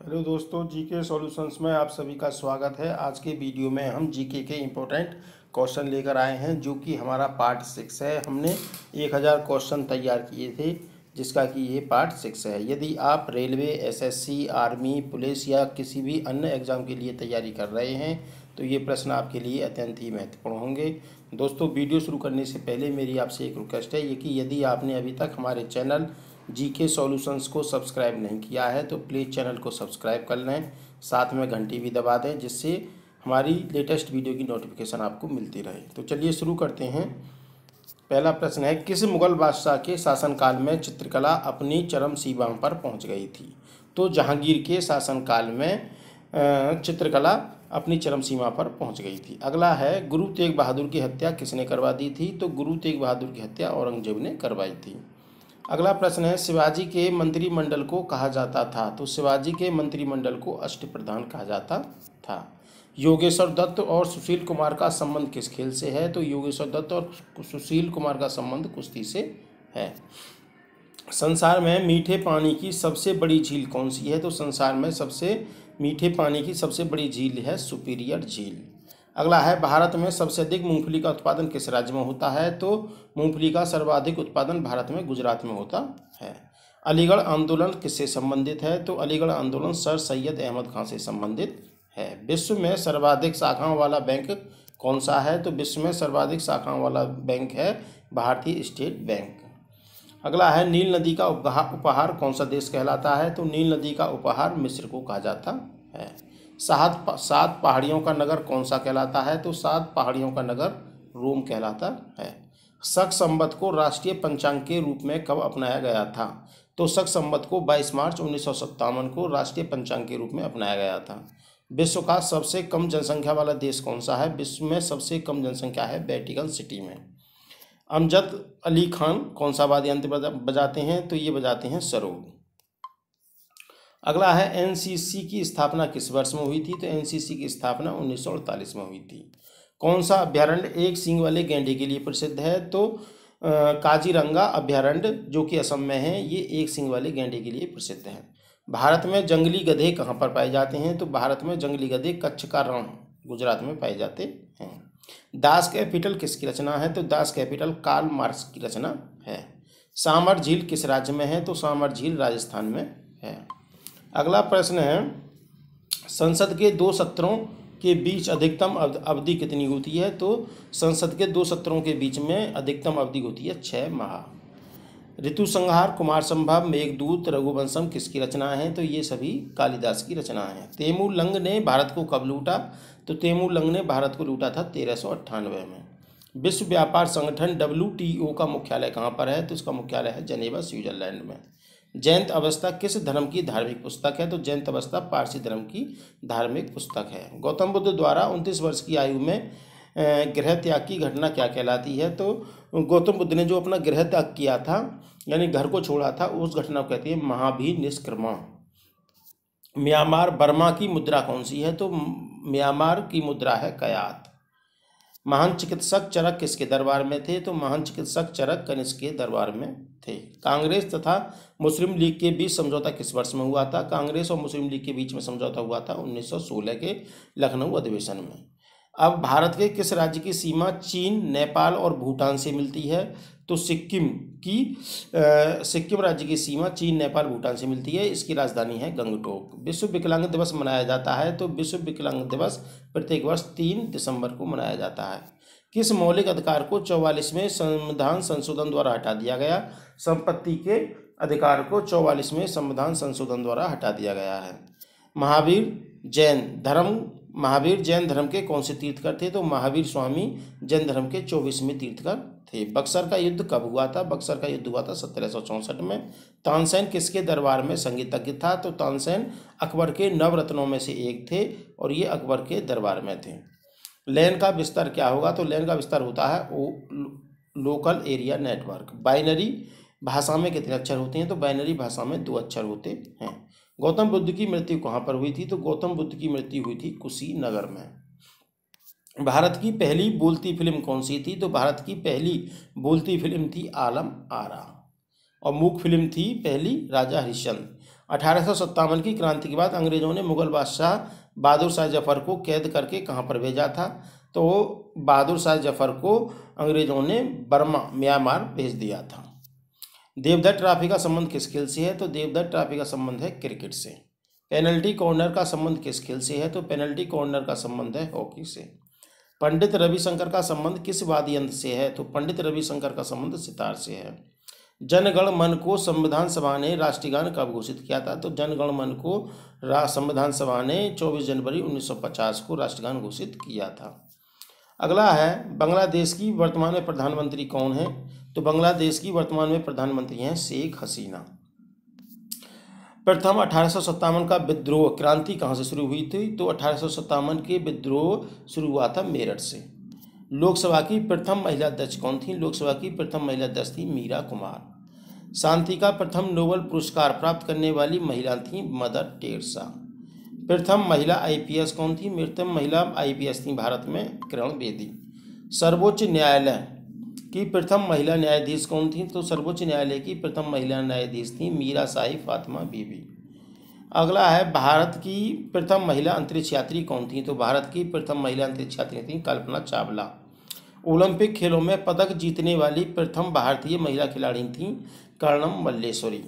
Hello दोस्तों, GK solutions में आप सभी का स्वागत है। आज के वीडियो में हम जीके के इम्पोर्टेंट क्वेश्चन लेकर आए हैं, जो कि हमारा पार्ट 6 है। हमने 1000 क्वेश्चन तैयार किए थे, जिसका कि ये पार्ट 6 है। यदि आप रेलवे, एसएससी, आर्मी, पुलिस या किसी भी अन्य एग्ज़ाम के लिए तैयारी कर रहे हैं तो ये प्रश्न आपके लिए अत्यंत ही महत्वपूर्ण होंगे। दोस्तों, वीडियो शुरू करने से पहले मेरी आपसे एक रिक्वेस्ट है, ये कि यदि आपने अभी तक हमारे चैनल जीके सॉल्यूशंस को सब्सक्राइब नहीं किया है तो प्लीज़ चैनल को सब्सक्राइब कर लें, साथ में घंटी भी दबा दें, जिससे हमारी लेटेस्ट वीडियो की नोटिफिकेशन आपको मिलती रहे। तो चलिए शुरू करते हैं। पहला प्रश्न है, किस मुगल बादशाह के शासनकाल में चित्रकला अपनी चरम सीमा पर पहुंच गई थी? तो जहांगीर के शासनकाल में चित्रकला अपनी चरम सीमा पर पहुंच गई थी। अगला है, गुरु तेग बहादुर की हत्या किसने करवा दी थी? तो गुरु तेग बहादुर की हत्या औरंगजेब ने करवाई थी। अगला प्रश्न है, शिवाजी के मंत्रिमंडल को कहा जाता था? तो शिवाजी के मंत्रिमंडल को अष्टप्रधान कहा जाता था। योगेश्वर दत्त और सुशील कुमार का संबंध किस खेल से है? तो योगेश्वर दत्त और सुशील कुमार का संबंध कुश्ती से है। संसार में मीठे पानी की सबसे बड़ी झील कौन सी है? तो संसार में सबसे मीठे पानी की सबसे बड़ी झील है सुपीरियर झील। अगला है, भारत में सबसे अधिक मूंगफली का उत्पादन किस राज्य में होता है? तो मूंगफली का सर्वाधिक उत्पादन भारत में गुजरात में होता है। अलीगढ़ आंदोलन किससे संबंधित है? तो अलीगढ़ आंदोलन सर सैयद अहमद खान से संबंधित है। विश्व में सर्वाधिक शाखाओं वाला बैंक कौन सा है? तो विश्व में सर्वाधिक शाखाओं वाला बैंक है भारतीय स्टेट बैंक। अगला है, नील नदी का उपहार कौन सा देश कहलाता है? तो नील नदी का उपहार मिस्र को कहा जाता है। सात पहाड़ियों का नगर कौन सा कहलाता है? तो 7 पहाड़ियों का नगर रोम कहलाता है। शक संवत को राष्ट्रीय पंचांग के रूप में कब अपनाया गया था? तो शक संवत को 22 मार्च 1957 को राष्ट्रीय पंचांग के रूप में अपनाया गया था। विश्व का सबसे कम जनसंख्या वाला देश कौन सा है? विश्व में सबसे कम जनसंख्या है वेटिकन सिटी में। अमजद अली खान कौन सा वाद्य यंत्र बजाते हैं? तो ये बजाते हैं सरोद। अगला है, एनसीसी की स्थापना किस वर्ष में हुई थी? तो एनसीसी की स्थापना 1948 में हुई थी। कौन सा अभ्यारण्य एक सींग वाले गैंडे के लिए प्रसिद्ध है? तो काजीरंगा अभ्यारण्य, जो कि असम में है, ये एक सींग वाले गैंडे के लिए प्रसिद्ध है। भारत में जंगली गधे कहाँ पर पाए जाते हैं? तो भारत में जंगली गधे कच्छ का रण, गुजरात में पाए जाते हैं। दास कैपिटल किसकी रचना है? तो दास कैपिटल कार्ल मार्क्स की रचना है। सामर झील किस राज्य में है? तो सामर झील राजस्थान में है। अगला प्रश्न है, संसद के 2 सत्रों के बीच अधिकतम अवधि कितनी होती है? तो संसद के 2 सत्रों के बीच में अधिकतम अवधि होती है 6 माह। ऋतु संहार, कुमार संभव, मेघदूत, रघुवंशम किसकी रचना है? तो ये सभी कालिदास की रचना है। तैमूरलंग ने भारत को कब लूटा? तो तैमूरलंग ने भारत को लूटा था 1398 में। विश्व व्यापार संगठन WTO का मुख्यालय कहाँ पर है? तो इसका मुख्यालय है जेनेवा, स्विट्जरलैंड में। जयंत अवस्था किस धर्म की धार्मिक पुस्तक है? तो जयंत अवस्था पारसी धर्म की धार्मिक पुस्तक है। गौतम बुद्ध द्वारा 29 वर्ष की आयु में गृह त्याग की घटना क्या कहलाती है? तो गौतम बुद्ध ने जो अपना गृह त्याग किया था, यानी घर को छोड़ा था, उस घटना को कहती है महाभिनिष्क्रमण। म्यांमार बर्मा की मुद्रा कौन सी है? तो म्यांमार की मुद्रा है कयात। महान चिकित्सक चरक किसके दरबार में थे? तो महान चिकित्सक चरक कनिष्क के दरबार में थे। कांग्रेस तथा मुस्लिम लीग के बीच समझौता किस वर्ष में हुआ था? कांग्रेस और मुस्लिम लीग के बीच में समझौता हुआ था 1916 के लखनऊ अधिवेशन में। अब भारत के किस राज्य की सीमा चीन, नेपाल और भूटान से मिलती है? तो सिक्किम राज्य की सीमा चीन, नेपाल, भूटान से मिलती है। इसकी राजधानी है गंगटोक। विश्व विकलांग दिवस मनाया जाता है? तो विश्व विकलांग दिवस प्रत्येक वर्ष 3 दिसंबर को मनाया जाता है। किस मौलिक अधिकार को 44वें संविधान संशोधन द्वारा हटा दिया गया? संपत्ति के अधिकार को 44वें संविधान संशोधन द्वारा हटा दिया गया है। महावीर जैन धर्म के कौन से तीर्थकर थे? तो महावीर स्वामी जैन धर्म के 24वें तीर्थकर थे। बक्सर का युद्ध कब हुआ था? बक्सर का युद्ध हुआ था 1764 में। तानसेन किसके दरबार में संगीतज्ञ था? तो तानसेन अकबर के नवरत्नों में से एक थे और ये अकबर के दरबार में थे। लैन का विस्तार क्या होगा? तो लैन का विस्तार होता है लोकल एरिया नेटवर्क। बाइनरी भाषा में कितने अक्षर होते हैं? तो बाइनरी भाषा में 2 अक्षर होते हैं। गौतम बुद्ध की मृत्यु कहाँ पर हुई थी? तो गौतम बुद्ध की मृत्यु हुई थी कुशीनगर में। भारत की पहली बोलती फिल्म कौन सी थी? तो भारत की पहली बोलती फिल्म थी आलम आरा। और मूक फिल्म थी पहली राजा हरिश्चंद्र। 1857 की क्रांति के बाद अंग्रेजों ने मुगल बादशाह बहादुर शाह जफर को कैद करके कहाँ पर भेजा था? तो बहादुर शाह जफर को अंग्रेजों ने बर्मा म्यांमार भेज दिया था। देवधर ट्रॉफी का संबंध किस खेल से है? तो देवधर ट्रॉफी का संबंध है क्रिकेट से। पेनल्टी कॉर्नर का संबंध किस खेल से है? तो पेनल्टी कॉर्नर का संबंध है हॉकी से। पंडित रविशंकर का संबंध किस वाद्य यंत्र से है? तो पंडित रविशंकर का संबंध सितार से है। जन गण मन को संविधान सभा ने राष्ट्रीय गान कब घोषित किया था? तो जन गण मन को संविधान सभा ने 24 जनवरी 1950 को राष्ट्रीय गान घोषित किया था। अगला है बांग्लादेश की वर्तमान में प्रधानमंत्री कौन है? तो बांग्लादेश की वर्तमान में प्रधानमंत्री हैं शेख हसीना। प्रथम 1857 का विद्रोह क्रांति कहाँ से शुरू हुई थी? तो 1857 के विद्रोह शुरू हुआ था मेरठ से। लोकसभा की प्रथम महिला अध्यक्ष कौन थी? लोकसभा की प्रथम महिला अध्यक्ष थी मीरा कुमार। शांति का प्रथम नोबेल पुरस्कार प्राप्त करने वाली महिला थी मदर टेरेसा। प्रथम महिला आईपीएस कौन थी? प्रथम महिला आईपीएस थी भारत में किरण बेदी। सर्वोच्च न्यायालय की प्रथम महिला न्यायाधीश कौन थी? तो सर्वोच्च न्यायालय की प्रथम महिला न्यायाधीश थी मीरा शाही फातिमा बीबी। अगला है भारत की प्रथम महिला अंतरिक्ष यात्री कौन थी? तो भारत की प्रथम महिला अंतरिक्ष यात्री थी कल्पना चावला। ओलंपिक खेलों में पदक जीतने वाली प्रथम भारतीय महिला खिलाड़ी थी कर्णम मल्लेश्वरी,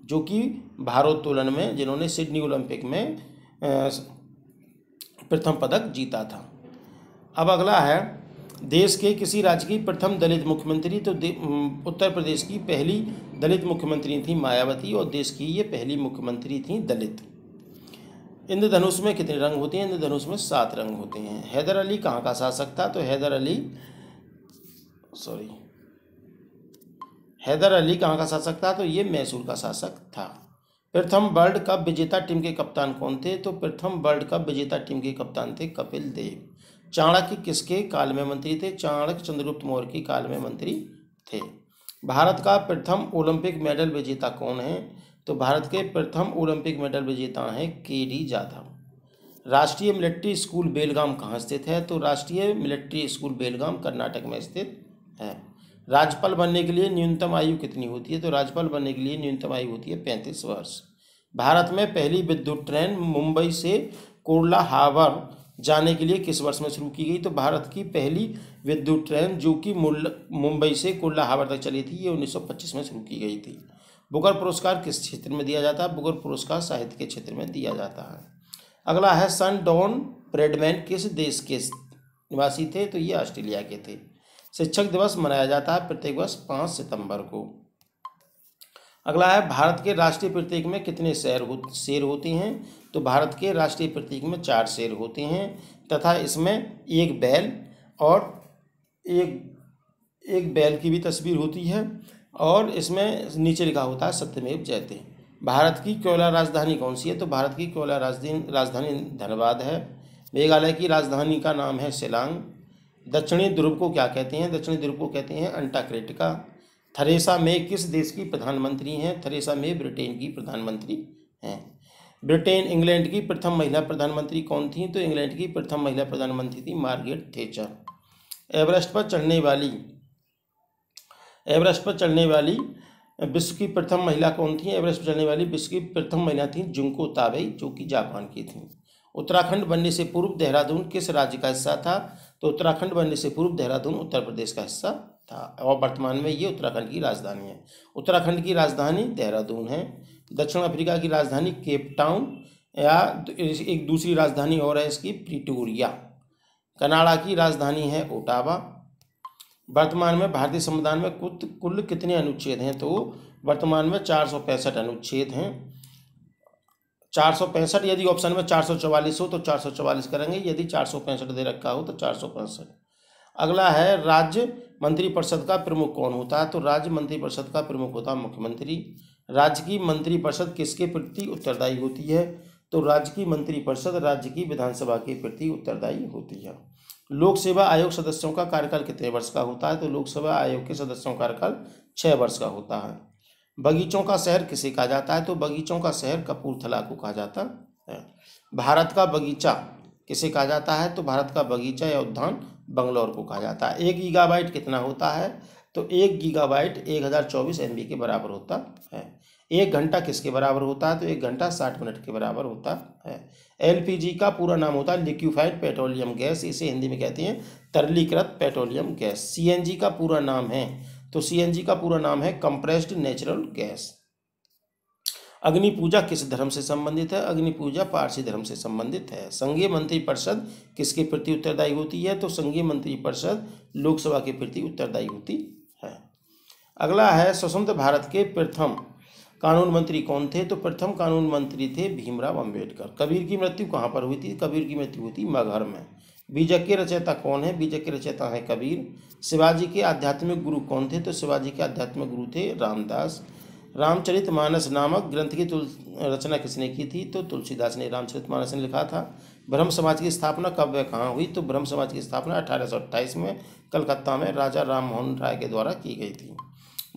जो कि भारोत्तोलन में जिन्होंने सिडनी ओलंपिक में प्रथम पदक जीता था। अब अगला है देश के किसी राज्य की प्रथम दलित मुख्यमंत्री? तो उत्तर प्रदेश की पहली दलित मुख्यमंत्री थी मायावती और देश की ये पहली मुख्यमंत्री थी दलित। इंद्रधनुष में कितने रंग होते हैं? इंद्रधनुष में 7 रंग होते हैं। हैदर अली कहाँ का शासक था? तो हैदर अली कहाँ का शासक था? तो ये मैसूर का शासक था। प्रथम वर्ल्ड कप विजेता टीम के कप्तान कौन थे? तो प्रथम वर्ल्ड कप विजेता टीम के कप्तान थे कपिल देव। चाणक्य किसके काल में मंत्री थे? चाणक्य चंद्रगुप्त मौर्य के काल में मंत्री थे। भारत का प्रथम ओलंपिक मेडल विजेता कौन है? तो भारत के प्रथम ओलंपिक मेडल विजेता हैं केडी जाधव। राष्ट्रीय मिलिट्री स्कूल बेलगाम कहाँ स्थित है? तो राष्ट्रीय मिलिट्री स्कूल बेलगाम कर्नाटक में स्थित है। राज्यपाल बनने के लिए न्यूनतम आयु कितनी होती है? तो राज्यपाल बनने के लिए न्यूनतम आयु होती है 35 वर्ष। भारत में पहली विद्युत ट्रेन मुंबई से कुर्ला हावर जाने के लिए किस वर्ष में शुरू की गई? तो भारत की पहली विद्युत ट्रेन जो कि मुंबई से कुर्ला हावर तक चली थी, ये 1925 में शुरू की गई थी। बुकर पुरस्कार किस क्षेत्र में दिया जाता है? बुकर पुरस्कार साहित्य के क्षेत्र में दिया जाता है। अगला है सन डॉन ब्रैडमैन किस देश के निवासी थे? तो ये ऑस्ट्रेलिया के थे। शिक्षक दिवस मनाया जाता है प्रत्येक वर्ष 5 सितंबर को। अगला है भारत के राष्ट्रीय प्रतीक में कितने शेर होते हैं? तो भारत के राष्ट्रीय प्रतीक में 4 शेर होते हैं तथा इसमें एक बैल और एक बैल की भी तस्वीर होती है और इसमें नीचे लिखा होता है सत्यमेव जयते। भारत की कोयला राजधानी कौन सी है? तो भारत की कोयला राजधानी धनबाद है। मेघालय की राजधानी का नाम है शिलांग। दक्षिणी ध्रुव को क्या कहते हैं? दक्षिणी ध्रुव को कहते हैं अंटार्कटिका। थेरेसा मे किस देश की प्रधानमंत्री हैं? थेरेसा मे ब्रिटेन की प्रधानमंत्री हैं। इंग्लैंड की प्रथम महिला प्रधानमंत्री कौन थी? तो इंग्लैंड की प्रथम महिला प्रधानमंत्री थी मार्गरेट थैचर। एवरेस्ट पर चढ़ने वाली विश्व की प्रथम महिला कौन थी? एवरेस्ट पर चढ़ने वाली विश्व की प्रथम महिला थी जुंको ताबेई, जो कि जापान की थी। उत्तराखंड बनने से पूर्व देहरादून किस राज्य का हिस्सा था? तो उत्तराखंड बनने से पूर्व देहरादून उत्तर प्रदेश का हिस्सा था और वर्तमान में ये उत्तराखंड की राजधानी है। उत्तराखंड की राजधानी देहरादून है। दक्षिण अफ्रीका की राजधानी केप टाउन या एक दूसरी राजधानी और है इसकी प्रिटोरिया। कनाडा की राजधानी है ओटावा। वर्तमान में भारतीय संविधान में कुल कितने अनुच्छेद हैं? तो वर्तमान में 465 अनुच्छेद हैं। 465 यदि ऑप्शन में 444 हो तो 444 करेंगे, यदि 465 दे रखा हो तो 465। अगला है राज्य मंत्रिपरिषद का प्रमुख कौन होता है? तो राज्य मंत्रिपरिषद का प्रमुख होता है मुख्यमंत्री। राज्य की मंत्रिपरिषद किसके प्रति उत्तरदायी होती है? तो राज्य की मंत्रिपरिषद राज्य की विधानसभा के प्रति उत्तरदायी होती है। लोक सेवा आयोग सदस्यों का कार्यकाल कितने वर्ष का होता है? तो लोक सेवा आयोग के सदस्यों का कार्यकाल 6 वर्ष का होता है। बगीचों का शहर किसे कहा जाता है? तो बगीचों का शहर कपूरथला को कहा जाता है। भारत का बगीचा किसे कहा जाता है? तो भारत का बगीचा या उद्यान बंगलौर को कहा जाता है। 1 गीगाबाइट कितना होता है? तो 1 गीगाबाइट 1024 MB के बराबर होता है। 1 घंटा किसके बराबर होता है? तो 1 घंटा 60 मिनट के बराबर होता है। एलपीजी का पूरा नाम होता है लिक्विफाइड पेट्रोलियम गैस, इसे हिंदी में कहते हैं तरलीकृत पेट्रोलियम गैस। सीएनजी का पूरा नाम है, तो सीएनजी का पूरा नाम है कंप्रेस्ड नेचुरल गैस। अग्नि पूजा किस धर्म से संबंधित है? अग्नि पूजा पारसी धर्म से संबंधित है। संघीय मंत्रिपरिषद किसके प्रति उत्तरदायी होती है? तो संघीय मंत्रिपरिषद लोकसभा के प्रति उत्तरदायी होती है। अगला है स्वतंत्र भारत के प्रथम कानून मंत्री कौन थे? तो प्रथम कानून मंत्री थे भीमराव अंबेडकर। कबीर की मृत्यु कहाँ पर हुई थी? कबीर की मृत्यु हुई थी मगहर में। बीजक के रचयिता कौन है? बीजक के रचयिता है कबीर। शिवाजी के आध्यात्मिक गुरु कौन थे? तो शिवाजी के आध्यात्मिक गुरु थे रामदास। रामचरितमानस नामक ग्रंथ की रचना किसने की थी? तो तुलसीदास ने रामचरितमानस ने लिखा था। ब्रह्म समाज की स्थापना कब व कहाँ हुई? तो ब्रह्म समाज की स्थापना 1828 में कलकत्ता में राजा राम मोहन राय के द्वारा की गई थी।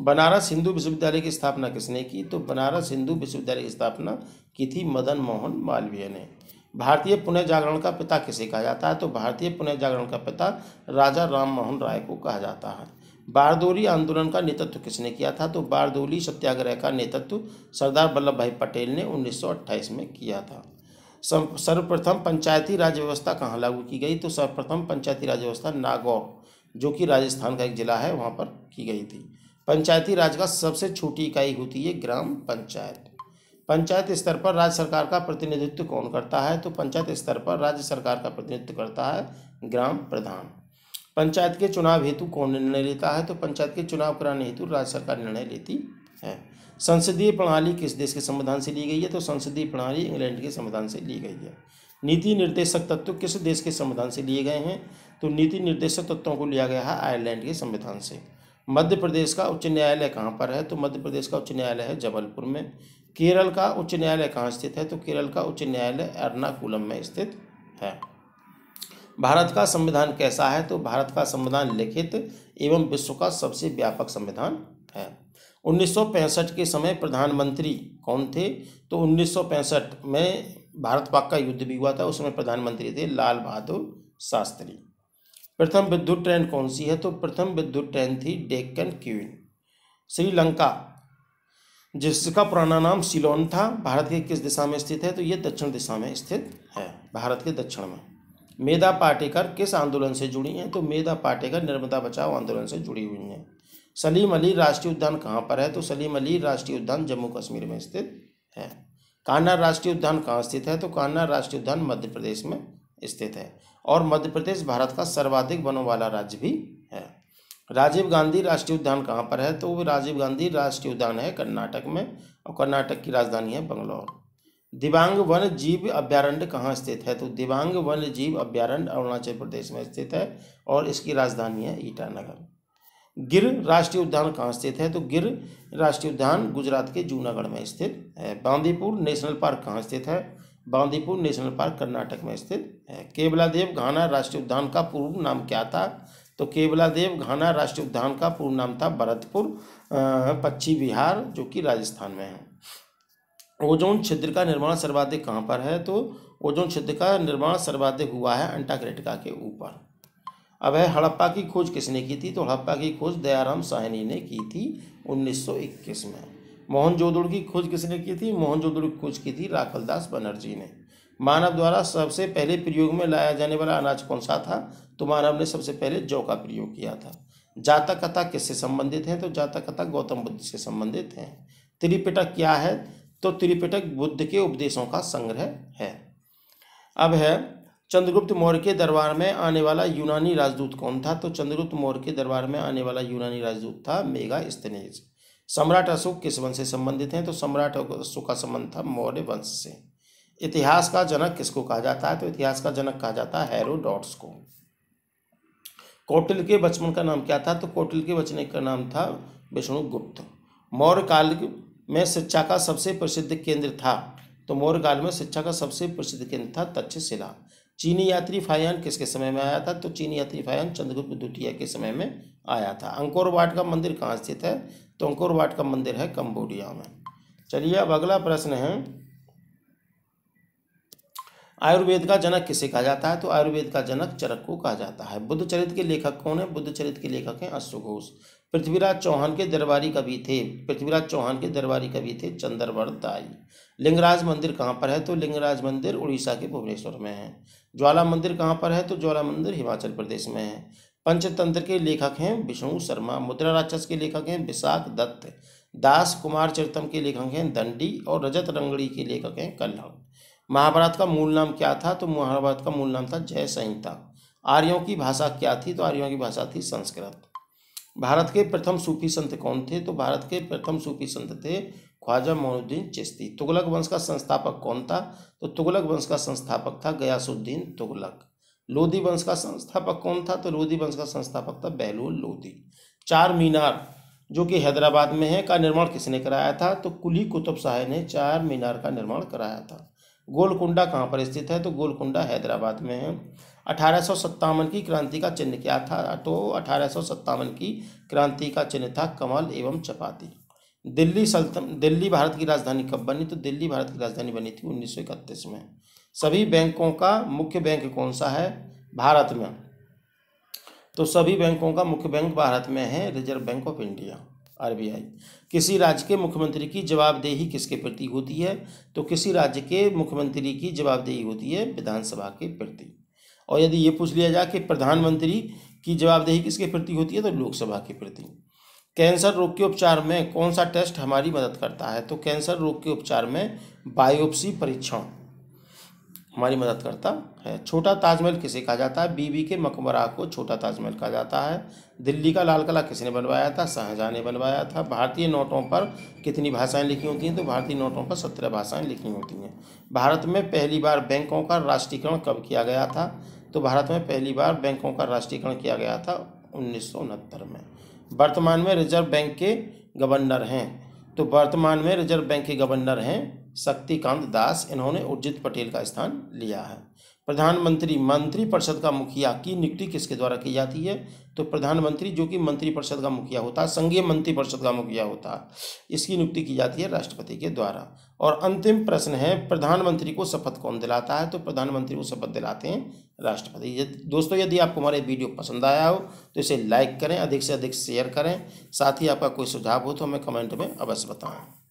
बनारस हिंदू विश्वविद्यालय की स्थापना किसने की? तो बनारस हिंदू विश्वविद्यालय की स्थापना की थी मदन मोहन मालवीय ने। भारतीय पुनः जागरण का पिता किसे कहा जाता है? तो भारतीय पुनः जागरण का पिता राजा राम मोहन राय को कहा जाता है। बारदोली आंदोलन का नेतृत्व किसने किया था? तो बारदोली सत्याग्रह का नेतृत्व सरदार वल्लभ भाई पटेल ने 1928 में किया था। सर्वप्रथम पंचायती राज व्यवस्था कहाँ लागू की गई? तो सर्वप्रथम पंचायती राज व्यवस्था नागौर, जो कि राजस्थान का एक जिला है, वहाँ पर की गई थी। पंचायती राज का सबसे छोटी इकाई होती है ग्राम पंचायत। पंचायत स्तर पर राज्य सरकार का प्रतिनिधित्व कौन करता है? तो पंचायत स्तर पर राज्य सरकार का प्रतिनिधित्व करता है ग्राम प्रधान। पंचायत के चुनाव हेतु कौन निर्णय लेता है? तो पंचायत के चुनाव कराने हेतु राज्य सरकार निर्णय लेती है। संसदीय प्रणाली किस देश के संविधान से ली गई है? तो संसदीय प्रणाली इंग्लैंड के संविधान से ली गई है। नीति निर्देशक तत्व किस देश के संविधान से लिए गए हैं? तो नीति निर्देशक तत्वों को लिया गया है आयरलैंड के संविधान से। मध्य प्रदेश का उच्च न्यायालय कहाँ पर है? तो मध्य प्रदेश का उच्च न्यायालय है जबलपुर में। केरल का उच्च न्यायालय कहाँ स्थित है? तो केरल का उच्च न्यायालय एर्नाकुलम में स्थित है। भारत का संविधान कैसा है? तो भारत का संविधान लिखित एवं विश्व का सबसे व्यापक संविधान है। 1965 के समय प्रधानमंत्री कौन थे? तो 1965 में भारत पाक का युद्ध भी हुआ था, उस समय प्रधानमंत्री थे लाल बहादुर शास्त्री। प्रथम विद्युत ट्रेन कौन सी है? तो प्रथम विद्युत ट्रेन थी डेक्कन क्वीन। श्रीलंका, जिसका पुराना नाम सिलोन था, भारत के किस दिशा में स्थित है? तो ये दक्षिण दिशा में स्थित है, भारत के दक्षिण में। मेधा पाटेकर किस आंदोलन से जुड़ी हैं? तो मेधा पाटेकर नर्मदा बचाओ आंदोलन से जुड़ी हुई हैं। सलीम अली राष्ट्रीय उद्यान कहाँ पर है? तो सलीम अली राष्ट्रीय उद्यान जम्मू कश्मीर में स्थित है। कान्हा राष्ट्रीय उद्यान कहाँ स्थित है? तो कान्हा राष्ट्रीय उद्यान मध्य प्रदेश में स्थित है, और मध्य प्रदेश भारत का सर्वाधिक वनों वाला राज्य भी है। राजीव गांधी राष्ट्रीय उद्यान कहाँ पर है? तो राजीव गांधी राष्ट्रीय उद्यान है कर्नाटक में, और कर्नाटक की राजधानी है बंगलौर। दिबांग वन्य जीव अभ्यारण्य कहाँ स्थित है? तो दिबांग वन्य जीव अभ्यारण्य अरुणाचल प्रदेश में स्थित है, और इसकी राजधानी है ईटानगर। गिर राष्ट्रीय उद्यान कहाँ स्थित है? तो गिर राष्ट्रीय उद्यान गुजरात के जूनागढ़ में स्थित है। बांदीपुर नेशनल पार्क कहाँ स्थित है? बांदीपुर नेशनल पार्क कर्नाटक में स्थित है। केवलादेव घाना राष्ट्रीय उद्यान का पूर्व नाम क्या था? तो केवलादेव घाना राष्ट्रीय उद्यान का पूर्व नाम था भरतपुर पश्चिम बिहार, जो कि राजस्थान में है। ओजोन छिद्र का निर्माण सर्वाधिक कहाँ पर है? तो ओजोन छिद्र का निर्माण सर्वाधिक हुआ है अंटार्कटिका के ऊपर। अब है हड़प्पा की खोज किसने की थी? तो हड़प्पा की खोज दयाराम साहनी ने की थी 1921 में। मोहनजोदड़ो की खोज किसने की थी? मोहनजोदड़ो की खोज की थी राखलदास बनर्जी ने। मानव द्वारा सबसे पहले प्रयोग में लाया जाने वाला अनाज कौन सा था? तो मानव ने सबसे पहले जौ का प्रयोग किया था। जातक कथा किससे संबंधित है? तो जातक कथा गौतम बुद्ध से संबंधित है। त्रिपिटक क्या है? तो त्रिपिटक बुद्ध के उपदेशों का संग्रह है। अब है चंद्रगुप्त मौर्य के दरबार में आने वाला यूनानी राजदूत कौन था? तो चंद्रगुप्त मौर्य के दरबार में आने वाला यूनानी राजदूत था मेगास्थनीज। सम्राट अशोक किस वंश से संबंधित हैं? तो सम्राट अशोक का संबंध था मौर्य वंश से। इतिहास का जनक किसको कहा जाता है? तो इतिहास का जनक कहा जाता है हेरोडोटस को। कौटिल्य के बचपन का नाम क्या था? तो कौटिल्य के बचपन का नाम था विष्णुगुप्त। मौर्य काल में शिक्षा का सबसे प्रसिद्ध केंद्र था, तो मौर्य काल में शिक्षा का सबसे प्रसिद्ध केंद्र था तक्षशिला। चीनी यात्री फाहियान किसके समय में आया था? तो चीनी यात्री फाहियान चंद्रगुप्त द्वितीय के समय में आया था। अंकोर वाट का मंदिर कहाँ स्थित है? तो अंकोर वाट का मंदिर है कंबोडिया में। चलिए अब अगला प्रश्न है, आयुर्वेद का जनक किसे कहा जाता है? तो आयुर्वेद का जनक चरक को कहा जाता है। बुद्ध चरित्र के लेखक कौन है? बुद्ध चरित्र के लेखक हैं अश्वघोष। पृथ्वीराज चौहान के दरबारी कवि थे? पृथ्वीराज चौहान के दरबारी कवि थे चंद्रवरदाई दाई। लिंगराज मंदिर कहाँ पर है? तो लिंगराज मंदिर उड़ीसा के भुवनेश्वर में है। ज्वाला मंदिर कहाँ पर है? तो ज्वाला मंदिर हिमाचल प्रदेश में है। पंचतंत्र के लेखक हैं विष्णु शर्मा। मुद्रा राक्षस के लेखक हैं विशाख दत्त। दास कुमार चरितम के लेखक हैं दंडी और रजत रंगड़ी के लेखक हैं कल्हड़। महाभारत का मूल नाम क्या था? तो महाभारत का मूल नाम था जय संहिता। आर्यों की भाषा क्या थी? तो आर्यों की भाषा थी संस्कृत। भारत के प्रथम सूफी संत कौन थे? तो भारत के प्रथम सूफी संत थे ख्वाजा मोइनुद्दीन चिश्ती। तुगलक वंश का संस्थापक कौन था? तो तुगलक वंश का संस्थापक था गयासुद्दीन तुगलक। लोधी वंश का संस्थापक कौन था? तो लोधी वंश का संस्थापक था बहलोल लोधी। चार मीनार जो कि हैदराबाद में है का निर्माण किसने कराया था? तो कुली कुतुब शाह ने चार मीनार का निर्माण कराया था। गोलकुंडा कहाँ पर स्थित है? तो गोलकुंडा हैदराबाद में है। 1857 की क्रांति का चिन्ह क्या था? तो 1857 की क्रांति का चिन्ह था कमल एवं चपाती। दिल्ली भारत की राजधानी कब बनी? तो दिल्ली भारत की राजधानी बनी थी 1931 में। सभी बैंकों का मुख्य बैंक कौन सा है भारत में? तो सभी बैंकों का मुख्य बैंक भारत में है reserve bank of India RBI। किसी राज्य के मुख्यमंत्री की जवाबदेही किसके प्रति होती है? तो किसी राज्य के मुख्यमंत्री की जवाबदेही होती है विधानसभा के प्रति। और यदि ये पूछ लिया जाए कि प्रधानमंत्री की जवाबदेही किसके प्रति होती है? तो लोकसभा के प्रति। कैंसर रोग के उपचार में कौन सा टेस्ट हमारी मदद करता है? तो कैंसर रोग के उपचार में बायोप्सी परीक्षण हमारी मदद करता है। छोटा ताजमहल किसे कहा जाता है? बीबी के मकबरा को छोटा ताजमहल कहा जाता है। दिल्ली का लाल किला किसने बनवाया था? शाहजहां ने बनवाया था। भारतीय नोटों पर कितनी भाषाएं लिखी होती हैं? तो भारतीय नोटों पर 17 भाषाएं लिखी होती हैं। भारत में पहली बार बैंकों का राष्ट्रीयकरण कब किया गया था? तो भारत में पहली बार बैंकों का राष्ट्रीयकरण किया गया था 1969 में। वर्तमान में रिजर्व बैंक के गवर्नर हैं? तो वर्तमान में रिजर्व बैंक के गवर्नर हैं शक्तिकांत दास। इन्होंने उर्जित पटेल का स्थान लिया है। प्रधानमंत्री मंत्रिपरिषद का मुखिया की नियुक्ति किसके द्वारा की जाती है? तो प्रधानमंत्री जो कि मंत्रिपरिषद का मुखिया होता है, संघीय मंत्रिपरिषद का मुखिया होता है, इसकी नियुक्ति की जाती है राष्ट्रपति के द्वारा। और अंतिम प्रश्न है प्रधानमंत्री को शपथ कौन दिलाता है? तो प्रधानमंत्री को शपथ दिलाते हैं राष्ट्रपति। दोस्तों यदि आपको हमारे वीडियो पसंद आया हो तो इसे लाइक करें, अधिक से अधिक शेयर करें। साथ ही आपका कोई सुझाव हो तो हमें कमेंट में अवश्य बताएं।